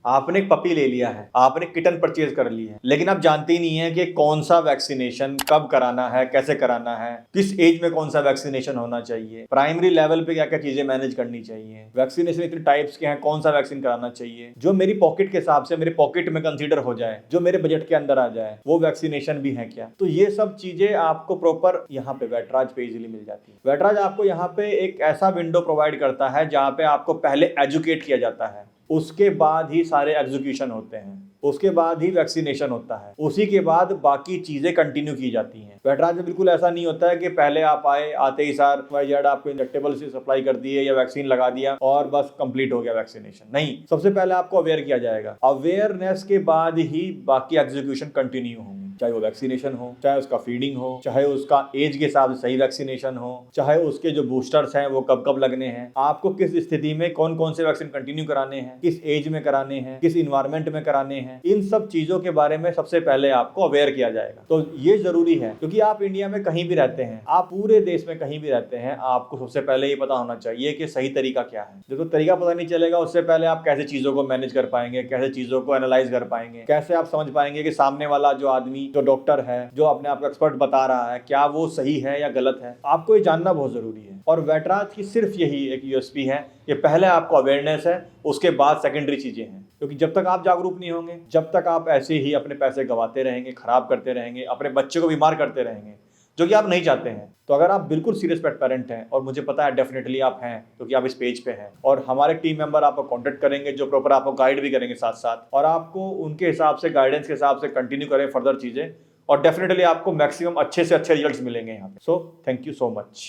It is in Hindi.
आपने एक पपी ले लिया है, आपने किटन परचेज कर ली है, लेकिन आप जानते ही नहीं है कि कौन सा वैक्सीनेशन कब कराना है, कैसे कराना है, किस एज में कौन सा वैक्सीनेशन होना चाहिए, प्राइमरी लेवल पे क्या क्या चीजें मैनेज करनी चाहिए, वैक्सीनेशन इतने टाइप्स के हैं, कौन सा वैक्सीन कराना चाहिए, जो मेरी पॉकेट के हिसाब से मेरे पॉकेट में कंसीडर हो जाए, जो मेरे बजट के अंदर आ जाए, वो वैक्सीनेशन भी है क्या। तो ये सब चीजें आपको प्रॉपर यहाँ पे वेटराज पे इजीली मिल जाती है। वेटराज आपको यहाँ पे एक ऐसा विंडो प्रोवाइड करता है जहाँ पे आपको पहले एजुकेट किया जाता है, उसके बाद ही सारे एग्जीक्यूशन होते हैं, उसके बाद ही वैक्सीनेशन होता है, उसी के बाद बाकी चीजें कंटिन्यू की जाती हैं। वेटराज में बिल्कुल ऐसा नहीं होता है कि पहले आप आए, आते ही सार जेड आपको इंजेक्टेबल से सप्लाई कर दिए या वैक्सीन लगा दिया और बस कंप्लीट हो गया वैक्सीनेशन। नहीं, सबसे पहले आपको अवेयर किया जाएगा, अवेयरनेस के बाद ही बाकी एग्जीक्यूशन कंटिन्यू होंगे, चाहे वो वैक्सीनेशन हो, चाहे उसका फीडिंग हो, चाहे उसका एज के हिसाब से सही वैक्सीनेशन हो, चाहे उसके जो बूस्टर्स हैं वो कब कब लगने हैं, आपको किस स्थिति में कौन कौन से वैक्सीन कंटिन्यू कराने हैं, किस एज में कराने हैं, किस इन्वायरमेंट में कराने हैं, इन सब चीजों के बारे में सबसे पहले आपको अवेयर किया जाएगा। तो ये जरूरी है, क्योंकि आप इंडिया में कहीं भी रहते हैं, आप पूरे देश में कहीं भी रहते हैं, आपको सबसे पहले ये पता होना चाहिए कि सही तरीका क्या है। देखो, तरीका पता नहीं चलेगा उससे पहले आप कैसे चीजों को मैनेज कर पाएंगे, कैसे चीजों को एनालाइज कर पाएंगे, कैसे आप समझ पाएंगे कि सामने वाला जो आदमी, जो डॉक्टर है, जो अपने आप को एक्सपर्ट बता रहा है, क्या वो सही है या गलत है। आपको ये जानना बहुत जरूरी है। और वेटराज की सिर्फ यही एक यूएसपी है कि पहले आपको अवेयरनेस है, उसके बाद सेकेंडरी चीजें हैं। क्योंकि जब तक आप जागरूक नहीं होंगे, जब तक आप ऐसे ही अपने पैसे गंवाते रहेंगे, खराब करते रहेंगे, अपने बच्चे को बीमार करते रहेंगे, जो कि आप नहीं चाहते हैं। तो अगर आप बिल्कुल सीरियस पेट पेरेंट हैं, और मुझे पता है डेफिनेटली आप हैं क्योंकि आप इस पेज पे हैं, और हमारे टीम मेंबर आपको कांटेक्ट करेंगे जो प्रॉपर आपको गाइड भी करेंगे साथ साथ, और आपको उनके हिसाब से, गाइडेंस के हिसाब से कंटिन्यू करें फर्दर चीजें, और डेफिनेटली आपको मैक्सिमम अच्छे से अच्छे रिजल्ट्स मिलेंगे यहाँ पे। So thank you so much.